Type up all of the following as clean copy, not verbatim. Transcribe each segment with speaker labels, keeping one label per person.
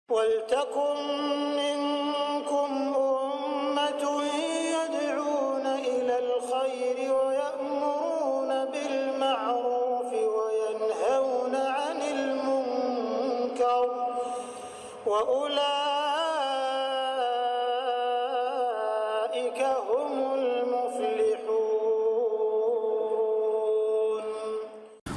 Speaker 1: وَلْتَكُنْ مِنْكُمْ أُمَّةٌ يَدْعُونَ إِلَى الْخَيْرِ وَيَأْمُرُونَ بِالْمَعْرُوفِ وَيَنْهَوْنَ عَنِ الْمُنْكَرِ وَأُولَئِكَ هُمُ الْمُفْلِحُونَ.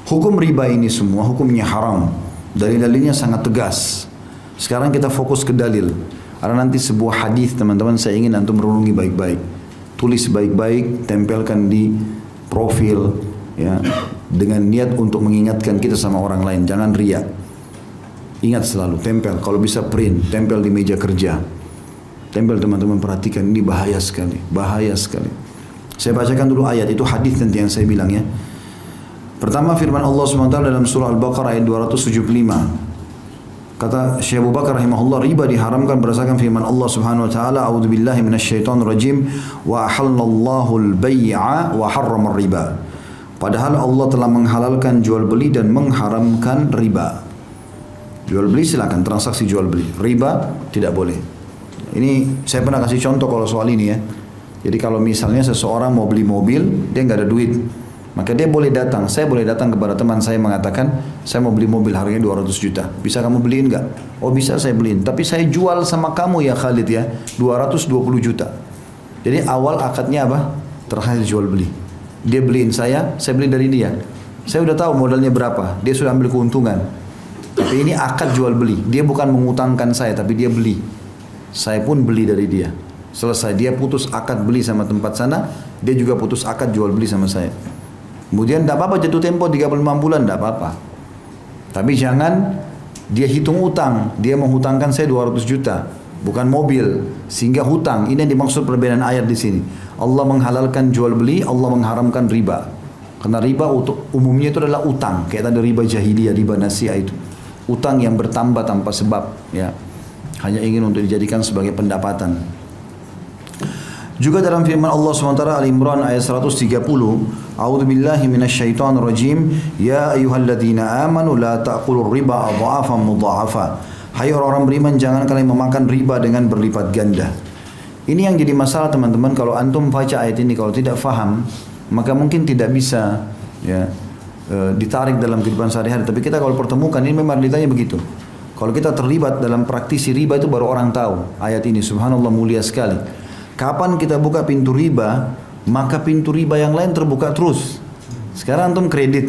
Speaker 2: Hukum riba ini semua hukumnya haram. Dalil-dalilnya sangat tegas. Sekarang kita fokus ke dalil. Ada nanti sebuah hadis teman-teman, saya ingin antum renungi baik-baik. Tulis baik-baik, tempelkan di profil ya, dengan niat untuk mengingatkan kita sama orang lain. Jangan riya. Ingat selalu, tempel. Kalau bisa print, tempel di meja kerja. Tempel teman-teman, perhatikan, ini bahaya sekali. Bahaya sekali. Saya bacakan dulu ayat, itu hadis nanti yang saya bilang ya. Pertama firman Allah SWT dalam surah Al-Baqarah ayat 275. Kata Syekh Abu Bakar rahimahullah, riba diharamkan berdasarkan firman Allah Subhanahu wa taala, a'udzubillahi minasyaitonir rajim, wa ahallallahu al-bai'a wa harrama riba. Padahal Allah telah menghalalkan jual beli dan mengharamkan riba. Jual beli silakan, transaksi jual beli. Riba tidak boleh. Ini saya pernah kasih contoh kalau soal ini ya. Jadi kalau misalnya seseorang mau beli mobil, dia nggak ada duit, maka dia boleh datang, saya boleh datang kepada teman saya mengatakan, saya mau beli mobil harganya 200 juta. Bisa kamu beliin enggak? Oh bisa, saya beliin. Tapi saya jual sama kamu ya Khalid ya, 220 juta. Jadi awal akadnya apa? Terakhir jual beli. Dia beliin saya beli dari dia. Saya udah tahu modalnya berapa, dia sudah ambil keuntungan. Tapi ini akad jual beli. Dia bukan mengutangkan saya, tapi dia beli. Saya pun beli dari dia. Selesai, dia putus akad beli sama tempat sana, dia juga putus akad jual beli sama saya. Kemudian tidak apa-apa jatuh tempo 35 bulan, tidak apa-apa. Tapi jangan dia hitung utang. Dia menghutangkan saya 200 juta, bukan mobil, sehingga hutang. Ini yang dimaksud perbedaan ayat di sini. Allah menghalalkan jual beli, Allah mengharamkan riba. Karena riba umumnya itu adalah utang, kayak tadi riba jahiliyah, riba nasiah itu. Utang yang bertambah tanpa sebab, ya. Hanya ingin untuk dijadikan sebagai pendapatan. Juga dalam firman Allah SWT Al-Imran ayat 130, A'udzubillahi minasyaitonirrajim, ya ayyuhalladzina amanu la ta'kulur riba adha'afan mudha'afa. Hai orang-orang beriman, jangan kalian memakan riba dengan berlipat ganda. Ini yang jadi masalah teman-teman, kalau antum baca ayat ini kalau tidak faham, maka mungkin tidak bisa ya ditarik dalam kehidupan sehari-hari. Tapi kita kalau pertemukan ini memang ditanya begitu. Kalau kita terlibat dalam praktisi riba itu baru orang tahu ayat ini. Subhanallah, mulia sekali. Kapan kita buka pintu riba, maka pintu riba yang lain terbuka terus. Sekarang antum kredit,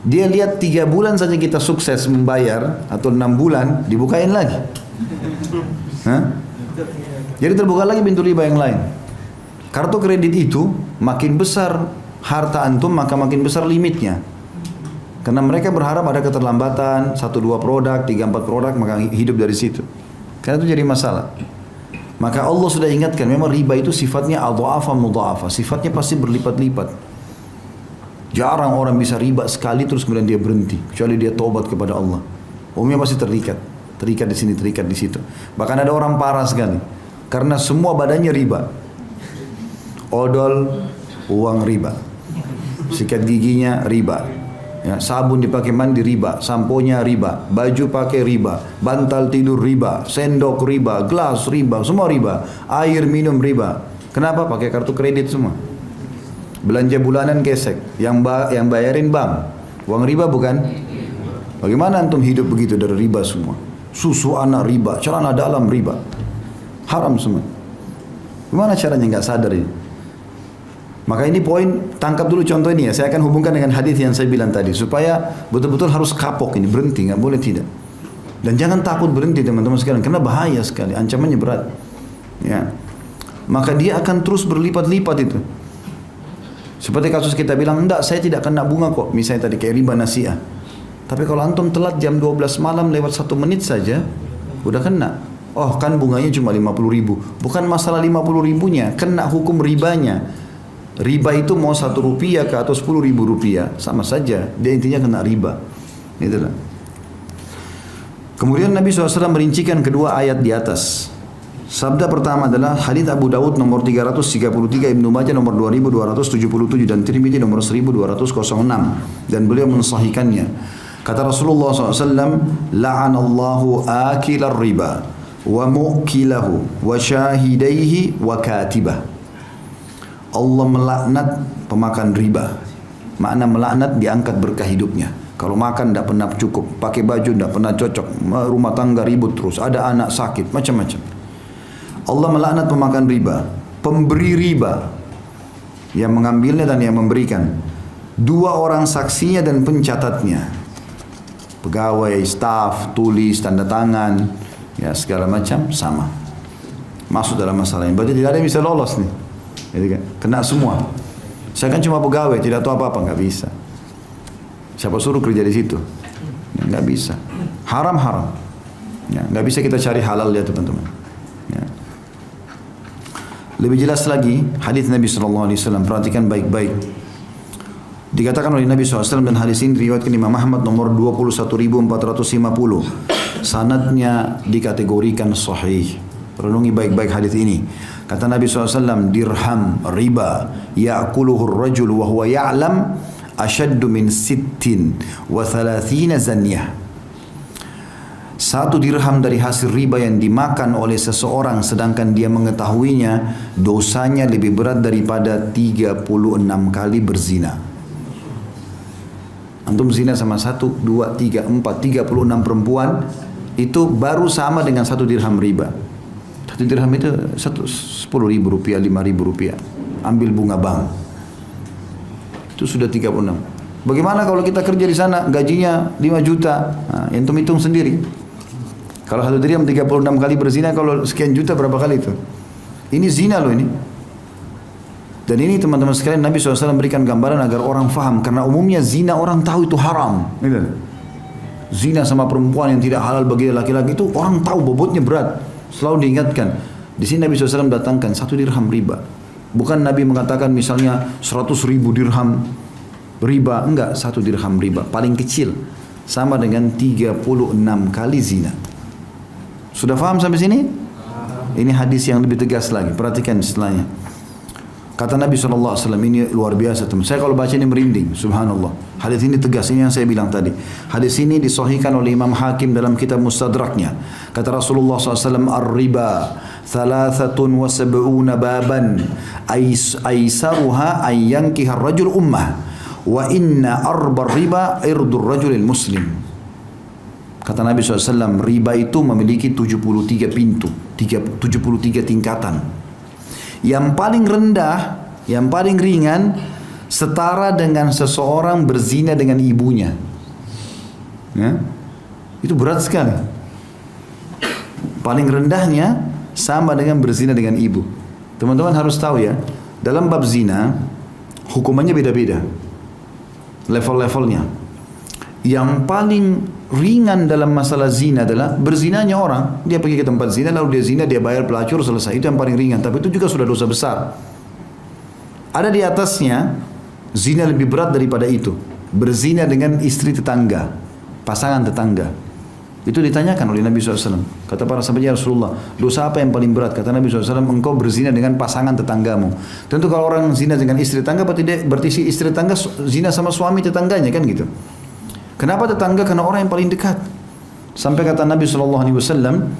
Speaker 2: dia lihat 3 bulan saja kita sukses membayar, atau 6 bulan, dibukain lagi. Hah? Jadi terbuka lagi pintu riba yang lain. Kartu kredit itu makin besar harta antum, maka makin besar limitnya. Karena mereka berharap ada keterlambatan, 1-2 produk, 3-4 produk, maka hidup dari situ. Karena itu jadi masalah. Maka Allah sudah ingatkan, memang riba itu sifatnya adha'afa mudha'afa, sifatnya pasti berlipat-lipat. Jarang orang bisa riba sekali terus kemudian dia berhenti, kecuali dia taubat kepada Allah. Umumnya pasti terikat di sini, terikat di situ. Bahkan ada orang parah sekali, karena semua badannya riba. Odol, uang riba. Sikat giginya riba. Ya, sabun dipakai mandi riba, samponya riba, baju pakai riba, bantal tidur riba, sendok riba, gelas riba, semua riba, air minum riba. Kenapa? Pakai kartu kredit semua. Belanja bulanan gesek, yang bayarin bank. Uang riba bukan? Bagaimana antum hidup begitu dari riba semua? Susu anak riba, celana dalam riba, haram semua. Gimana caranya nggak sadar ini? Maka ini poin, tangkap dulu contoh ini ya. Saya akan hubungkan dengan hadis yang saya bilang tadi, supaya betul-betul harus kapok ini, berhenti, nggak boleh tidak. Dan jangan takut berhenti teman-teman sekalian, karena bahaya sekali, ancamannya berat. Ya, maka dia akan terus berlipat-lipat itu. Seperti kasus kita bilang, enggak, saya tidak kena bunga kok, misalnya tadi kayak riba nasiah. Tapi kalau antum telat jam 12 malam lewat 1 menit saja, udah kena. Oh kan bunganya cuma 50 ribu. Bukan masalah 50 ribunya, kena hukum ribanya. Riba itu mau 1 rupiah ke atau 10 ribu rupiah, sama saja. Dia intinya kena riba. Itulah. Kemudian Nabi SAW merincikan kedua ayat di atas. Sabda pertama adalah hadits Abu Daud nomor 333, Ibnu Majah nomor 2277 dan Tirmidzi nomor 1206, dan beliau mensahihkannya. Kata Rasulullah SAW, la'anallahu akilar riba wa mu'kilahu wa syahidaihi wa katibah. Allah melaknat pemakan riba. Makna melaknat, diangkat berkah hidupnya. Kalau makan tidak pernah cukup, pakai baju tidak pernah cocok, rumah tangga ribut terus, ada anak sakit, macam-macam. Allah melaknat pemakan riba, pemberi riba, yang mengambilnya dan yang memberikan. Dua orang saksinya dan pencatatnya, pegawai, staf, tulis, tanda tangan, ya segala macam sama. Masuk dalam masalah ini. Berarti tidak ada yang bisa lolos nih. Jadi kan, kena semua. Saya kan cuma pegawai, tidak tahu apa-apa, nggak bisa. Siapa suruh kerja di situ? Ya, nggak bisa. Haram. Ya, nggak bisa kita cari halal ya teman-teman. Ya. Lebih jelas lagi hadis Nabi SAW, perhatikan baik-baik. Dikatakan oleh Nabi SAW dan hadis ini riwayatkan Imam Ahmad nomor 21.450. Sanadnya dikategorikan sahih. Renungi baik-baik hadis ini. Kata Nabi SAW, dirham riba ya'kuluhu ar-rajul wa huwa ya'lam ashaddu min 60 wa 30 zanyah. Satu dirham dari hasil riba yang dimakan oleh seseorang sedangkan dia mengetahuinya, dosanya lebih berat daripada 36 kali berzina. Antum zina sama 1, 2, 3, 4, 36 perempuan, itu baru sama dengan 1 dirham riba. 1 dirham itu 10.000 rupiah, 5.000 rupiah. Ambil bunga bank, itu sudah 36. Bagaimana kalau kita kerja di sana, gajinya 5 juta, nah, hitung sendiri. Kalau 1 dirham 36 kali berzina, kalau sekian juta berapa kali itu? Ini zina loh ini. Dan ini teman-teman sekalian, Nabi SAW berikan gambaran agar orang faham. Karena umumnya zina orang tahu itu haram. Zina sama perempuan yang tidak halal bagi laki-laki itu orang tahu bobotnya berat. Selalu diingatkan. Di sini Nabi SAW datangkan 1 dirham riba. Bukan Nabi mengatakan misalnya 100.000 dirham riba. Enggak, 1 dirham riba. Paling kecil. Sama dengan 36 kali zina. Sudah faham sampai sini? Ini hadis yang lebih tegas lagi. Perhatikan setelahnya. Kata Nabi SAW, ini luar biasa teman. Saya kalau baca ini merinding, subhanallah. Hadis ini tegas, ini yang saya bilang tadi. Hadis ini disahihkan oleh Imam Hakim dalam kitab Mustadraknya. Kata Rasulullah SAW, ar-riba 73 baban aisaruha ayyankihar rajul ummah wa inna arbar riba irdur rajulil muslim. Kata Nabi SAW, riba itu memiliki 73 pintu, 73 tingkatan. Yang paling rendah, yang paling ringan, setara dengan seseorang berzina dengan ibunya. Ya? Itu berat sekali. Paling rendahnya sama dengan berzina dengan ibu. Teman-teman harus tahu ya, dalam bab zina, hukumannya beda-beda. Level-levelnya. Yang paling ringan dalam masalah zina adalah berzinanya orang. Dia pergi ke tempat zina, lalu dia zina, dia bayar pelacur, selesai. Itu yang paling ringan. Tapi itu juga sudah dosa besar. Ada di atasnya, zina lebih berat daripada itu. Berzina dengan istri tetangga, pasangan tetangga. Itu ditanyakan oleh Nabi SAW. Kata para sahabat, ya Rasulullah, dosa apa yang paling berat? Kata Nabi SAW, engkau berzina dengan pasangan tetanggamu. Tentu kalau orang zina dengan istri tetangga, berarti si istri tetangga zina sama suami tetangganya, kan gitu. Kenapa tetangga? Karena orang yang paling dekat. Sampai kata Nabi SAW,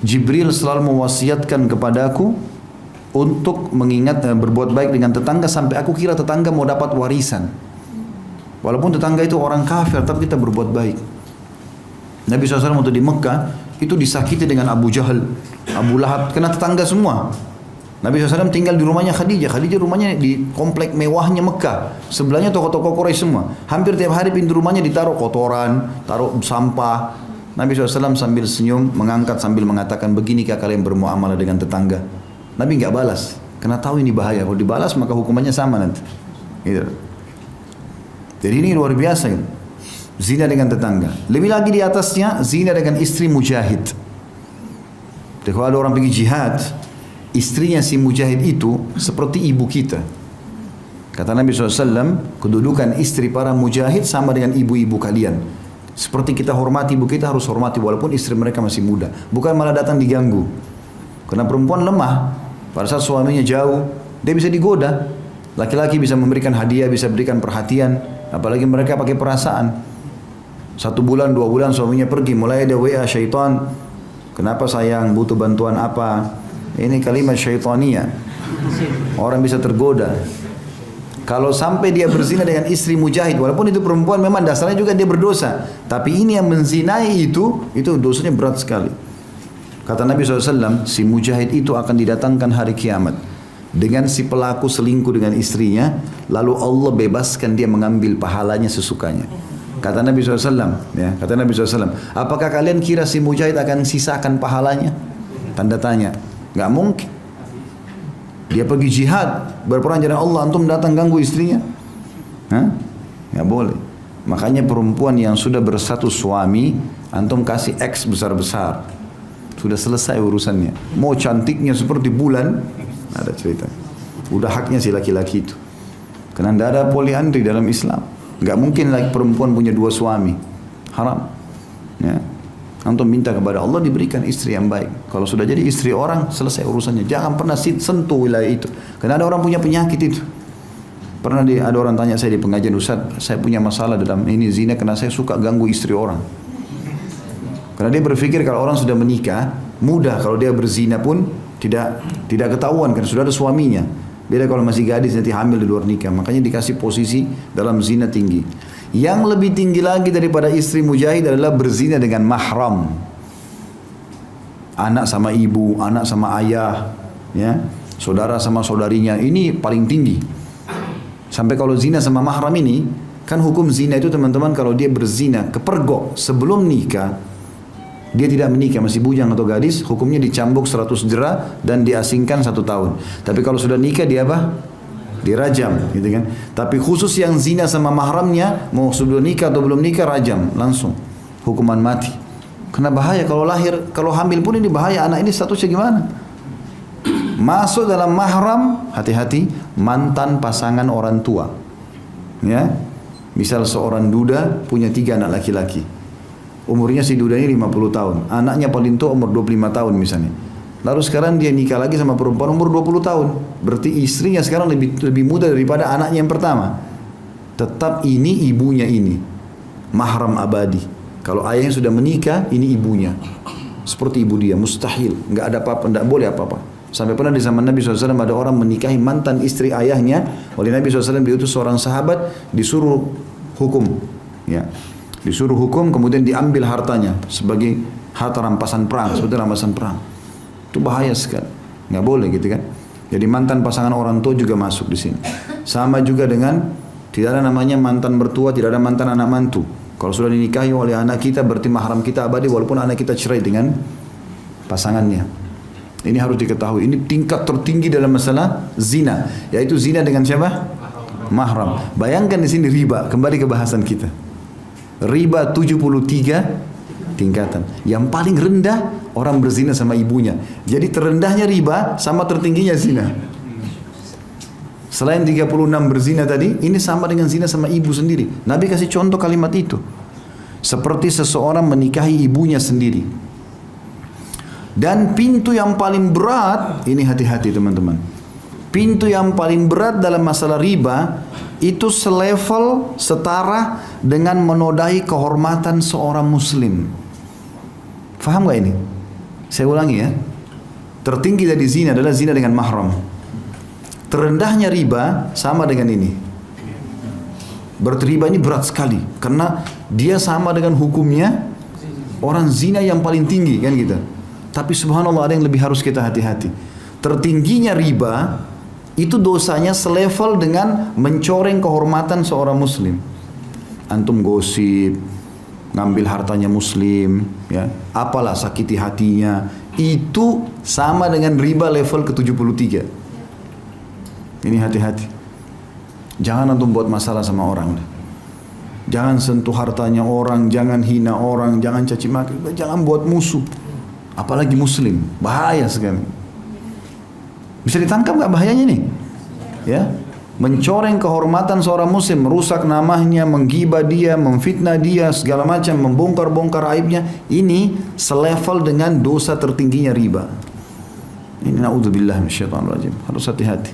Speaker 2: Jibril selalu mewasiatkan kepadaku untuk mengingat berbuat baik dengan tetangga sampai aku kira tetangga mau dapat warisan. Walaupun tetangga itu orang kafir, tapi kita berbuat baik. Nabi SAW waktu di Mekah itu disakiti dengan Abu Jahal, Abu Lahab, kena tetangga semua. Nabi SAW tinggal di rumahnya Khadijah. Khadijah rumahnya di komplek mewahnya Mekah. Sebelahnya toko-toko Quraisy semua. Hampir tiap hari pintu rumahnya ditaruh kotoran, taruh sampah. Nabi SAW sambil senyum, mengangkat sambil mengatakan, beginikah kalian bermuamalah dengan tetangga? Nabi nggak balas, karena tahu ini bahaya. Kalau dibalas maka hukumannya sama nanti. Gitu. Jadi ini luar biasa. Gitu. Zina dengan tetangga. Lebih lagi di atasnya, zina dengan istri mujahid. Jadi kalau ada orang pergi jihad, istrinya si mujahid itu seperti ibu kita. Kata Nabi SAW, kedudukan istri para mujahid sama dengan ibu-ibu kalian. Seperti kita hormati ibu kita, harus hormati walaupun istri mereka masih muda. Bukan malah datang diganggu. Karena perempuan lemah. Pada saat suaminya jauh, dia bisa digoda. Laki-laki bisa memberikan hadiah, bisa berikan perhatian. Apalagi mereka pakai perasaan. 1 bulan, 2 bulan suaminya pergi, mulai ada WA syaitan. Kenapa sayang, butuh bantuan apa? Ini kalimat syaitania. Orang bisa tergoda. Kalau sampai dia berzina dengan istri mujahid, walaupun itu perempuan memang dasarnya juga dia berdosa, tapi ini yang menzinai itu dosanya berat sekali. Kata Nabi SAW, si mujahid itu akan didatangkan hari kiamat dengan si pelaku selingkuh dengan istrinya, lalu Allah bebaskan dia mengambil pahalanya sesukanya. Kata Nabi SAW, ya, kata Nabi SAW, apakah kalian kira si mujahid akan sisakan pahalanya? Tanda tanya, nggak mungkin. Dia pergi jihad, berperang jalan Allah, antum datang ganggu istrinya? Hah? Nggak boleh. Makanya perempuan yang sudah bersatu suami, antum kasih X besar-besar. Sudah selesai urusannya. Mau cantiknya seperti bulan, ada cerita. Udah haknya si laki-laki itu. Karena tidak ada poliandri dalam Islam. Nggak mungkin lagi perempuan punya 2 suami. Haram. Ya. Antum minta kepada Allah diberikan istri yang baik. Kalau sudah jadi istri orang, selesai urusannya. Jangan pernah sentuh wilayah itu. Karena ada orang punya penyakit itu. Pernah ada orang tanya saya di pengajian, Ustaz, saya punya masalah dalam ini zina karena saya suka ganggu istri orang. Karena dia berpikir kalau orang sudah menikah, mudah kalau dia berzina pun tidak ketahuan karena sudah ada suaminya. Beda kalau masih gadis nanti hamil di luar nikah. Makanya dikasih posisi dalam zina tinggi. Yang lebih tinggi lagi daripada istri mujahid adalah berzina dengan mahram. Anak sama ibu, anak sama ayah, ya, saudara sama saudarinya. Ini paling tinggi. Sampai kalau zina sama mahram ini, kan hukum zina itu teman-teman kalau dia berzina kepergok sebelum nikah, dia tidak menikah, masih bujang atau gadis, hukumnya dicambuk 100 jera dan diasingkan 1 tahun. Tapi kalau sudah nikah dia apa? Dirajam, gitu kan. Tapi khusus yang zina sama mahramnya, mau sudah nikah atau belum nikah, rajam langsung, hukuman mati. Karena bahaya kalau lahir, kalau hamil pun ini bahaya, anak ini statusnya gimana? Masuk dalam mahram, hati-hati, mantan pasangan orang tua. Ya, misal seorang duda punya 3 anak laki-laki. Umurnya si dudanya 50 tahun, anaknya paling tua umur 25 tahun misalnya. Lalu sekarang dia nikah lagi sama perempuan umur 20 tahun. Berarti istrinya sekarang lebih muda daripada anaknya yang pertama. Tetap ini ibunya ini. Mahram abadi. Kalau ayahnya sudah menikah, ini ibunya. Seperti ibu dia, mustahil. Nggak ada apa-apa, nggak boleh apa-apa. Sampai pernah di zaman Nabi SAW ada orang menikahi mantan istri ayahnya. Oleh Nabi SAW diutus seorang sahabat, disuruh hukum. Ya. Disuruh hukum, kemudian diambil hartanya sebagai harta rampasan perang. Seperti rampasan perang. Itu bahaya sekali, nggak boleh gitu kan. Jadi mantan pasangan orang tua juga masuk di sini. Sama juga dengan tidak ada namanya mantan mertua, tidak ada mantan anak mantu. Kalau sudah dinikahi oleh anak kita berarti mahram kita abadi walaupun anak kita cerai dengan pasangannya. Ini harus diketahui. Ini tingkat tertinggi dalam masalah zina, yaitu zina dengan siapa? Mahram. Bayangkan di sini riba. Kembali ke bahasan kita. Riba 73 tingkatan. Yang paling rendah orang berzina sama ibunya. Jadi terendahnya riba sama tertingginya zina. Selain 36 berzina tadi, ini sama dengan zina sama ibu sendiri. Nabi kasih contoh kalimat itu. Seperti seseorang menikahi ibunya sendiri. Dan pintu yang paling berat, ini hati-hati teman-teman. Pintu yang paling berat dalam masalah riba itu selevel, setara dengan menodai kehormatan seorang muslim. Faham gak ini? Saya ulangi ya. Tertinggi dari zina adalah zina dengan mahram. Terendahnya riba sama dengan ini. Berarti riba ini berat sekali. Karena dia sama dengan hukumnya orang zina yang paling tinggi kan gitu. Tapi subhanallah ada yang lebih harus kita hati-hati. Tertingginya riba itu dosanya selevel dengan mencoreng kehormatan seorang muslim. Antum gosip, ngambil hartanya muslim, ya, apalah sakiti hatinya, itu sama dengan riba level ke-73. Ini hati-hati. Jangan antum buat masalah sama orang. Jangan sentuh hartanya orang, jangan hina orang, jangan caci maki, jangan buat musuh. Apalagi muslim, bahaya sekali. Bisa ditangkap nggak bahayanya nih? Ya, mencoreng kehormatan seorang muslim, merusak namanya, menggibah dia, memfitnah dia, segala macam, membongkar-bongkar aibnya. Ini selevel dengan dosa tertingginya riba. Ini naudzubillah minasyaitonir rajim. Harus hati-hati.